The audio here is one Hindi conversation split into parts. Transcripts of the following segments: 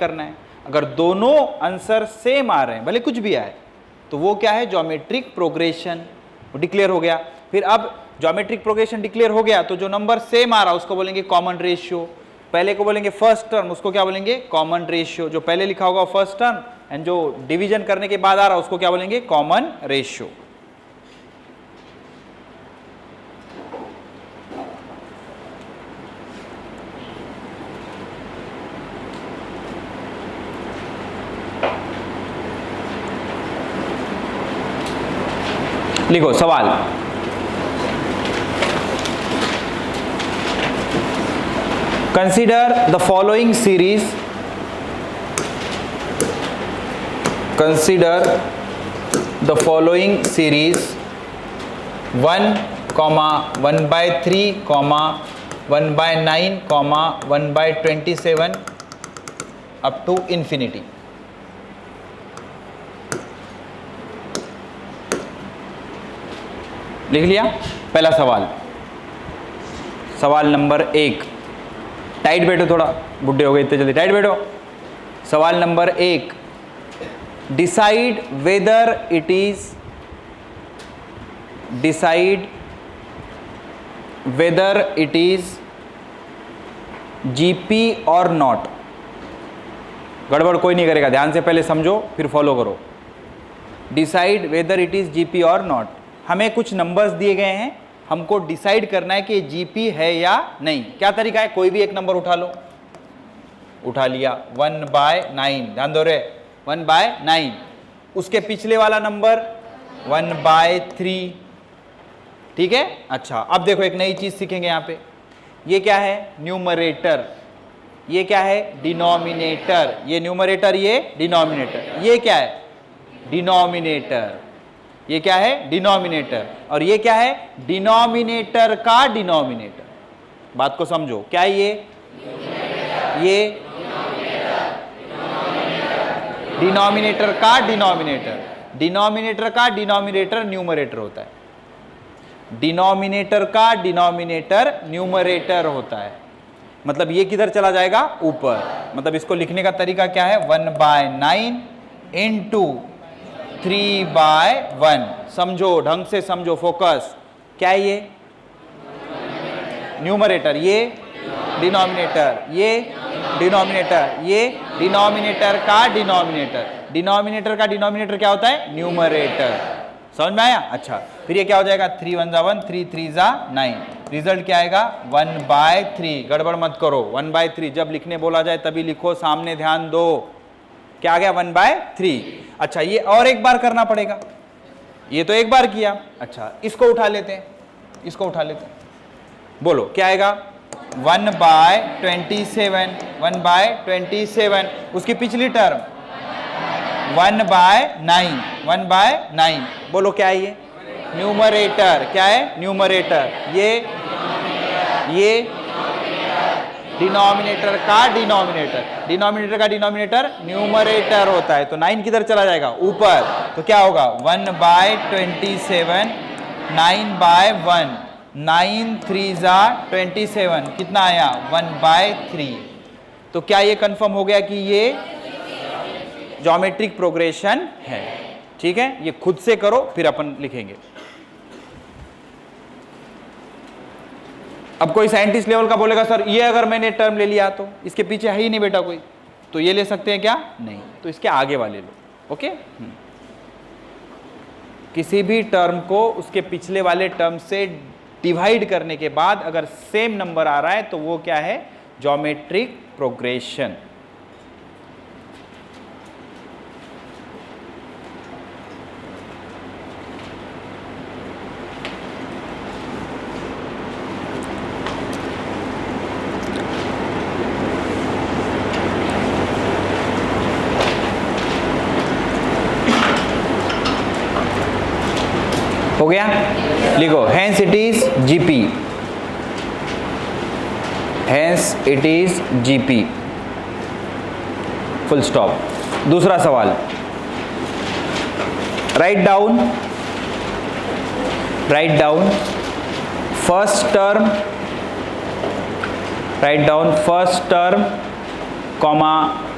करना है। अगर दोनों आंसर सेम आ रहे हैं, भले कुछ भी आए, तो वो क्या है, ज्योमेट्रिक प्रोग्रेशन, वो डिक्लेयर हो गया। फिर अब ज्योमेट्रिक प्रोग्रेशन डिक्लेयर हो गया तो जो नंबर सेम आ रहा है उसको बोलेंगे कॉमन रेशियो। पहले को बोलेंगे फर्स्ट टर्म, उसको क्या बोलेंगे, कॉमन रेशियो। जो पहले लिखा होगा फर्स्ट टर्म, एंड जो डिवीजन करने के बाद आ रहा है उसको क्या बोलेंगे, कॉमन रेशियो। लिखो सवाल। Consider the following series, consider the following series 1,1/3, 1/9, 1/27 up to infinity. लिख लिया। पहला सवाल, सवाल नंबर 1, टाइट बैठो, थोड़ा बुढ़े हो गए इतने जल्दी, टाइट बैठो। सवाल number 1, decide whether it is, decide whether it is GP और नॉट। गड़बड़ कोई नहीं करेगा, ध्यान से पहले समझो फिर फॉलो करो। Decide whether it is GP और नॉट। हमें कुछ नंबर्स दिए गए हैं, हमको डिसाइड करना है कि जीपी है या नहीं। क्या तरीका है, कोई भी एक नंबर उठा लो, उठा लिया 1/9, ध्यान दो रे, 1/9। उसके पिछले वाला नंबर 1/3, ठीक है। अच्छा, अब देखो एक नई चीज सीखेंगे यहाँ पे। ये क्या है, न्यूमरेटर, ये क्या है, डिनोमिनेटर। ये न्यूमरेटर, ये डिनोमिनेटर। ये क्या है, डिनोमिनेटर। ये क्या है, डिनोमिनेटर। और ये क्या है, डिनोमिनेटर का डिनोमिनेटर। बात को समझो, क्या है ये डिनोमिनेटर का डिनोमिनेटर। डिनोमिनेटर का डिनोमिनेटर न्यूमरेटर होता है। डिनोमिनेटर का डिनोमिनेटर न्यूमरेटर होता है। मतलब ये किधर चला जाएगा, ऊपर। मतलब इसको लिखने का तरीका क्या है, 1/9 इंटू 3/1। समझो, ढंग से समझो, फोकस। क्या है ये, न्यूमरेटर, ये डिनोमिनेटर, ये डिनोमिनेटर, ये डिनोमिनेटर का डिनोमिनेटर। डिनोमिनेटर का डिनोमिनेटर क्या होता है, न्यूमरेटर। समझ में आया। अच्छा, फिर ये क्या हो जाएगा, 3 1 जा 1, 3 3 जा 9। रिजल्ट क्या आएगा, 1/3। गड़बड़ मत करो, 1/3 जब लिखने बोला जाए तभी लिखो, सामने ध्यान दो। क्या आ गया, 1/3। अच्छा, ये और एक बार करना पड़ेगा, ये तो एक बार किया। अच्छा, इसको उठा लेते हैं, इसको उठा लेते हैं। बोलो क्या आएगा, 1/27, 1/27। उसकी पिछली टर्म 1/9, 1/9। बोलो क्या है ये, न्यूमरेटर। क्या है, न्यूमरेटर। ये डिनोमिनेटर का डिनोमिनेटर। डिनोमिनेटर का डिनोमिनेटर न्यूमरेटर होता है। तो 9 किधर चला जाएगा, ऊपर। तो क्या होगा, 1/27, 9/1, 9 3 जा 27, कितना आया, 1/3। तो क्या ये कंफर्म हो गया कि ये ज्योमेट्रिक प्रोग्रेशन है। ठीक है, ये खुद से करो फिर अपन लिखेंगे। अब कोई साइंटिस्ट लेवल का बोलेगा सर ये अगर मैंने टर्म ले लिया तो इसके पीछे है ही नहीं बेटा कोई, तो ये ले सकते हैं क्या, नहीं, तो इसके आगे वाले लो। ओके, किसी भी टर्म को उसके पिछले वाले टर्म से डिवाइड करने के बाद अगर सेम नंबर आ रहा है तो वो क्या है, ज्योमेट्रिक प्रोग्रेशन। हो गया, लिखो hence it is GP, hence it is GP, full stop. दूसरा सवाल, write down first term comma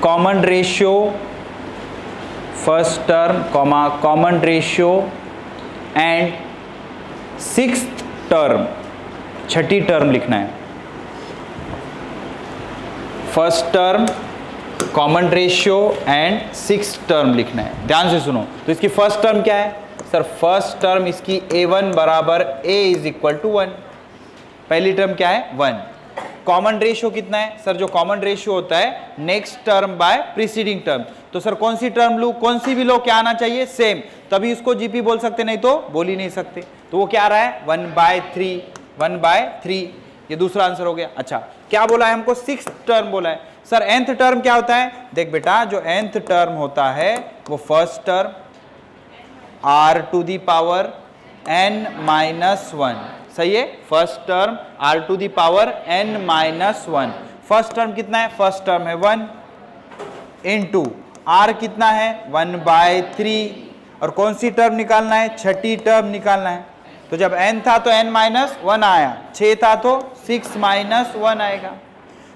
common ratio first term comma common ratio and sixth term, Chhathi term लिखना है। First term, common ratio and sixth term लिखना है। ध्यान से सुनो। तो इसकी फर्स्ट टर्म क्या है सर? फर्स्ट टर्म इसकी a1 बराबर a इज इक्वल टू 1। पहली टर्म क्या है? 1। कॉमन रेशियो कितना है सर? जो कॉमन रेशियो होता है next term by preceding term. तो सर कौन सी टर्म लूं? कौन सी भी लो, क्या आना चाहिए? सेम। तभी उसको जीपी बोल सकते, नहीं तो बोल ही नहीं सकते। तो वो क्या आ रहा है? 1/3, 1/3। ये दूसरा आंसर हो गया। अच्छा, क्या बोला है हमको? सिक्स्थ टर्म बोला है। सर nth टर्म क्या होता है? देख बेटा, जो nth टर्म होता है वो first term r to the power n-1, सही है? First term r to the power n-1। First term कितना है? फर्स्ट टर्म है 1 इंटू r कितना है? 1/3। और कौन सी टर्म निकालना है? छठी टर्म निकालना है। तो जब n था तो n-1 आया, 6 था तो 6-1 आएगा।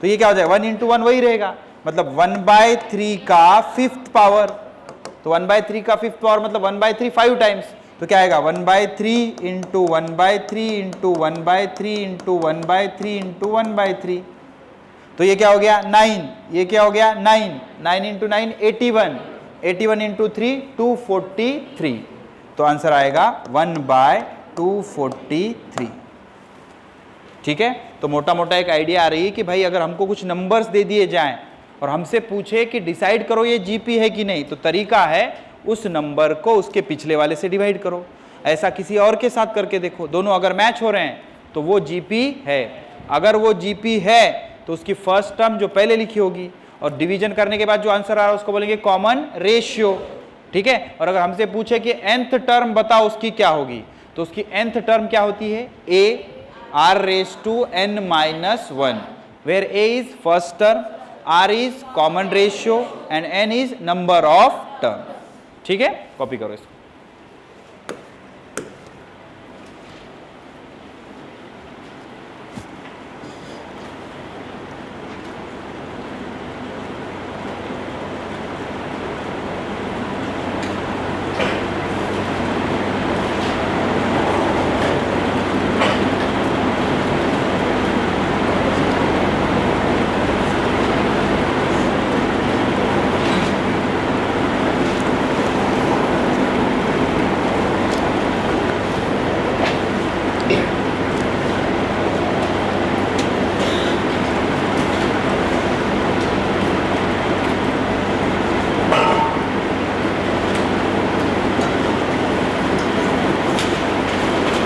तो ये क्या हो जाएगा? 1 इंटू 1 वही रहेगा, मतलब 1/3 का फिफ्थ पावर। तो 1/3 का फिफ्थ पावर मतलब 1/3 5 टाइम्स। तो क्या आएगा? 1/3 इंटू 1/3 इंटू 1/3 इंटू 1/3 इंटू 1/3। तो ये क्या हो गया? 9। ये क्या हो गया? 9। 9 इंटू 9 81। 81 इंटू 3 243। तो आंसर आएगा 1/243। ठीक है? तो मोटा मोटा एक आइडिया आ रही है कि भाई अगर हमको कुछ नंबर्स दे दिए जाएं और हमसे पूछे कि डिसाइड करो ये जीपी है कि नहीं, तो तरीका है उस नंबर को उसके पिछले वाले से डिवाइड करो। ऐसा किसी और के साथ करके देखो, दोनों अगर मैच हो रहे हैं तो वो जीपी है। अगर वो जीपी है तो उसकी फर्स्ट टर्म जो पहले लिखी होगी और डिवीजन करने के बाद जो आंसर आ रहा है उसको बोलेंगे कॉमन रेशियो। ठीक है? और अगर हमसे पूछे कि nth टर्म बताओ उसकी क्या होगी, तो उसकी nth टर्म क्या होती है? a r raised to n-1, where a is first term, r is common ratio and n is number of term। ठीक है? कॉपी करो इसको।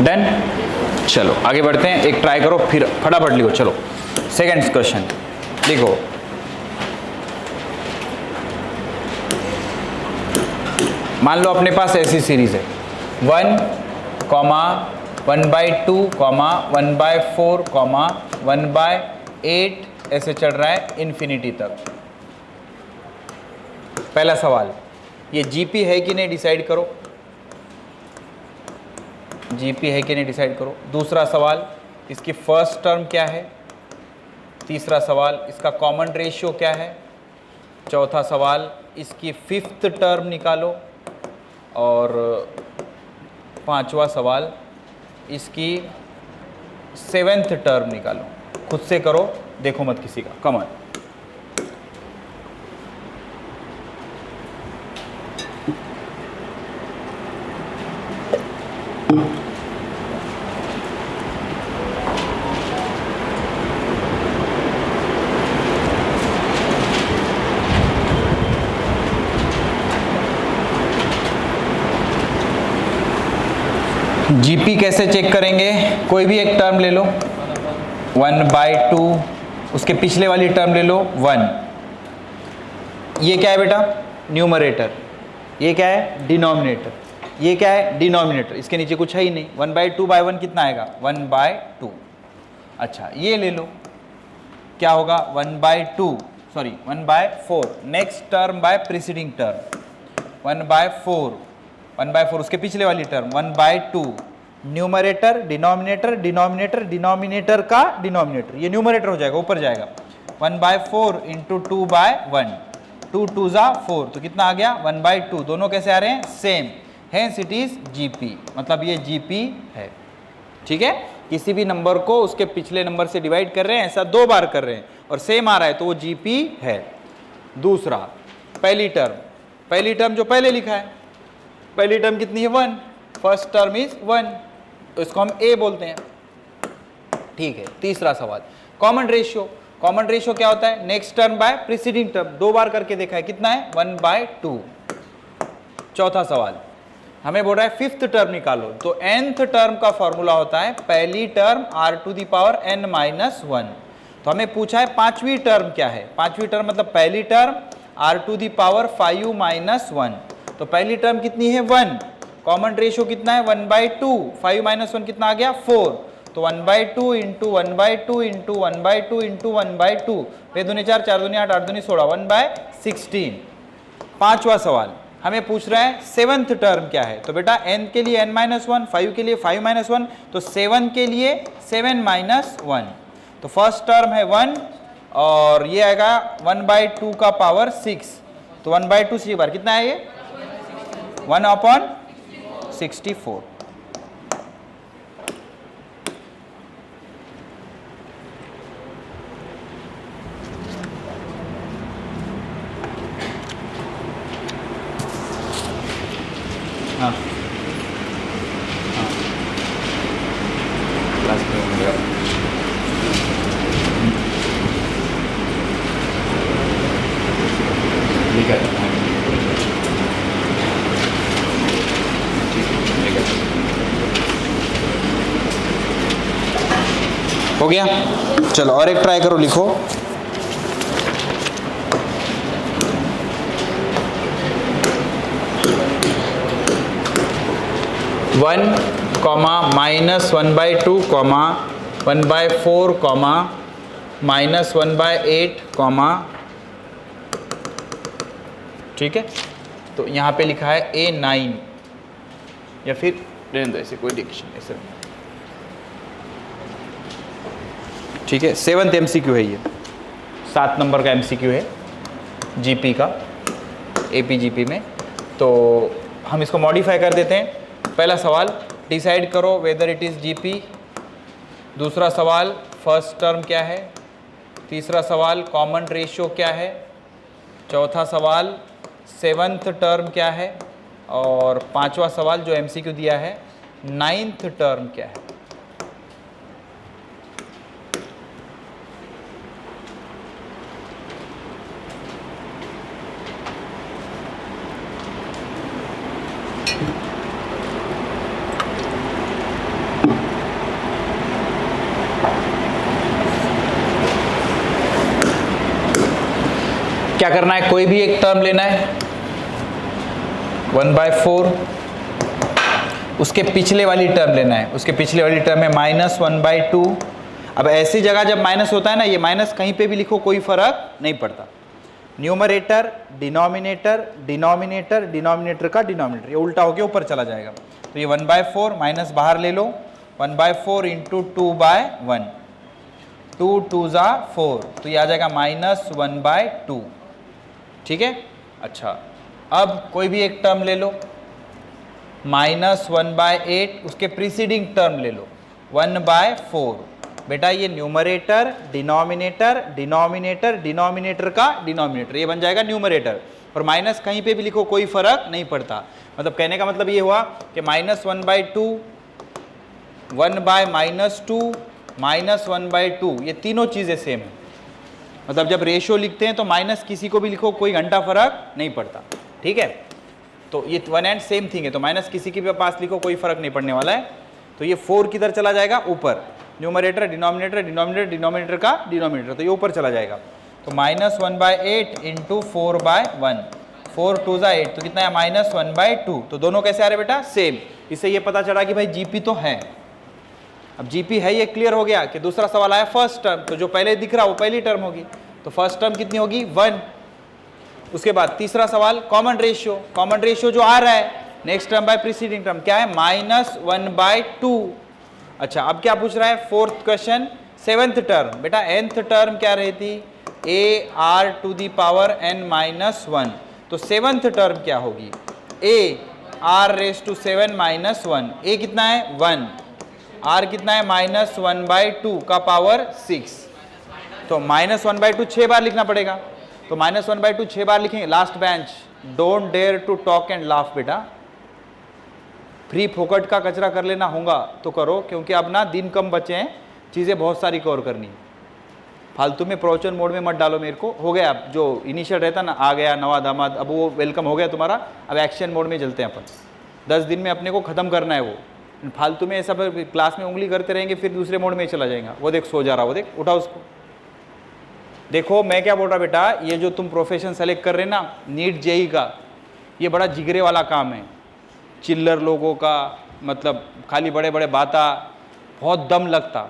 डन? चलो आगे बढ़ते हैं। एक ट्राई करो, फिर फटाफट लिखो। चलो सेकंड क्वेश्चन लिखो। मान लो अपने पास ऐसी सीरीज है 1, 1/2, 1/4, 1/8 ऐसे चल रहा है इन्फिनिटी तक। पहला सवाल, ये जीपी है कि नहीं डिसाइड करो। जीपी है कि नहीं डिसाइड करो। दूसरा सवाल, इसकी फर्स्ट टर्म क्या है। तीसरा सवाल, इसका कॉमन रेशियो क्या है। चौथा सवाल, इसकी फिफ्थ टर्म निकालो। और पांचवा सवाल, इसकी सेवेंथ टर्म निकालो। खुद से करो, देखो मत किसी का। कमन जीपी कैसे चेक करेंगे? कोई भी एक टर्म ले लो 1/2, उसके पिछले वाली टर्म ले लो 1। ये क्या है बेटा? न्यूमरेटर। ये क्या है? डिनोमिनेटर। ये क्या है? डिनोमिनेटर। इसके नीचे कुछ है ही नहीं। 1/2/1 कितना आएगा? 1/2। अच्छा ये ले लो, क्या होगा? 1/4 next term by preceding term 1/4 उसके पिछले वाली term 1/2। Numerator denominator, denominator denominator का डिनोमिनेटर, ये न्यूमरेटर हो जाएगा, ऊपर जाएगा। 1/4 इंटू 2/1 2 2 ज़ा 4, तो कितना आ गया 1/2, दोनों कैसे आ रहे हैं same, hence it is GP, मतलब ये जीपी है। ठीक है, किसी भी नंबर को उसके पिछले नंबर से डिवाइड कर रहे हैं, ऐसा 2 बार कर रहे हैं और सेम आ रहा है तो वो जीपी है। दूसरा, पहली टर्म जो पहले लिखा है, पहली टर्म कितनी है 1, फर्स्ट टर्म इज 1, तो इसको हम ए बोलते हैं। ठीक है, तीसरा सवाल, कॉमन रेशियो क्या होता है, next term by preceding term, 2 बार करके देखा है, कितना है 1/2। चौथा सवाल हमें बोल रहा है फिफ्थ टर्म निकालो, तो nth टर्म का फॉर्मूला होता है पहली टर्म r⁻n-1, तो हमें पूछा है पांचवी टर्म क्या है, पांचवी टर्म मतलब पहली टर्म r⁵ तो पहली टर्म कितनी है 1, कॉमन रेशियो कितना है 1/2, 5 - 1 कितना आ गया 4, तो 1/2 इंटू 1/2 इंटू 1/2 इंटू 1/2, 2 दूनी 4, 4 दूनी 8, 8 दूनी 16, 1/16। पांचवा सवाल हमें पूछ रहा है सेवंथ टर्म क्या है, तो बेटा n के लिए n-1, 5 के लिए 5 - 1, तो 7 के लिए 7 - 1, तो फर्स्ट टर्म है 1 और ये आएगा 1/2 का पावर 6, तो 1/2 से बार कितना है ये 1/64। हाँ क्लास में लिखा था, हो गया। चलो और एक ट्राई करो, लिखो 1, -1/2, 1/4, -1/8, ठीक है, तो यहाँ पे लिखा है A9 या फिर रहने दो ऐसे, कोई डिक्शन ऐसे, ठीक है। 7th MCQ है ये, 7 नंबर का MCQ है जीपी का, APGP में, तो हम इसको मॉडिफाई कर देते हैं। पहला सवाल, डिसाइड करो वेदर इट इज़ जीपी। दूसरा सवाल, फर्स्ट टर्म क्या है। तीसरा सवाल, कॉमन रेशियो क्या है। चौथा सवाल, 7th टर्म क्या है। और पांचवा सवाल जो MCQ दिया है, 9th टर्म क्या है। क्या करना है, कोई भी एक टर्म लेना है 1/4, उसके पिछले वाली टर्म लेना है, उसके पिछले वाली टर्म है -1/2। अब ऐसी जगह जब माइनस होता है ना, ये माइनस कहीं पे भी लिखो कोई फर्क नहीं पड़ता। न्यूमरेटर डिनोमिनेटर, डिनोमिनेटर डिनोमिनेटर का डिनोमिनेटर, ये उल्टा होके ऊपर चला जाएगा, तो ये 1/4 माइनस बाहर ले लो, 1/4 इंटू 2/1, 2 2 ज़ा 4, तो ये आ जाएगा -1/2, ठीक है। अच्छा, अब कोई भी एक टर्म ले लो, -1/8, उसके प्रीसीडिंग टर्म ले लो 1/4। बेटा ये न्यूमरेटर डिनोमिनेटर डिनोमिनेटर डिनोमिनेटर का डिनोमिनेटर, ये बन जाएगा न्यूमरेटर। और माइनस कहीं पे भी लिखो कोई फर्क नहीं पड़ता। मतलब कहने का मतलब ये हुआ कि -1/2, 1/-2, -1/2, ये तीनों चीज़ें सेम है। मतलब जब रेशियो लिखते हैं तो माइनस किसी को भी लिखो कोई घंटा फर्क नहीं पड़ता, ठीक है। तो ये वन एंड सेम थिंग है, तो माइनस किसी के भी पास लिखो कोई फर्क नहीं पड़ने वाला है। तो ये 4 किधर चला जाएगा, ऊपर, न्यूमरेटर डिनोमिनेटर डिनोमिनेटर डिनोमिनेटर का डिनोमिनेटर, तो ये ऊपर चला जाएगा। तो -1/8 इंटू 4/1, 4 2 ज़ा 8, तो कितना है -1/2। तो दोनों कैसे आ रहे बेटा, सेम। इससे ये पता चला कि भाई जीपी तो है। अब जीपी है, ये क्लियर हो गया कि दूसरा सवाल आया फर्स्ट टर्म, तो जो पहले दिख रहा वो पहली टर्म होगी, तो फर्स्ट टर्म कितनी होगी 1। उसके बाद तीसरा सवाल कॉमन रेशियो, कॉमन रेशियो जो आ रहा है next term by preceding term क्या है -1/2। अच्छा, अब क्या पूछ रहा है, फोर्थ क्वेश्चन, 7th टर्म। बेटा nth टर्म क्या रहती, a r to the power n minus 1, तो सेवंथ टर्म क्या होगी, a r raise to 7 minus 1, a कितना है 1, आर कितना है माइनस 1/2 का पावर 6, तो माइनस 1/2 6 बार लिखना पड़ेगा, तो माइनस 1/2 6 बार लिखेंगे। Last bench, don't dare to talk and laugh बेटा, फ्री फोकट का कचरा कर लेना होगा तो करो, क्योंकि अब ना दिन कम बचे हैं, चीज़ें बहुत सारी कवर करनी। फालतू में प्रवचन मोड में मत डालो मेरे को, हो गया अब जो इनिशियल रहता ना, आ गया नवा दामाद, अब वो वेलकम हो गया तुम्हारा, अब एक्शन मोड में चलते हैं अपन। 10 दिन में अपने को ख़त्म करना है वो, फालतू में सब क्लास में उंगली करते रहेंगे, फिर दूसरे मोड में चला जाएगा। वो देख सो जा रहा, वो देख, उठा उसको। देखो मैं क्या बोल रहा बेटा, ये जो तुम प्रोफेशन सेलेक्ट कर रहे ना नीट जेई का, ये बड़ा जिगरे वाला काम है। चिल्लर लोगों का मतलब खाली बड़े बड़े बाता, बहुत दम लगता।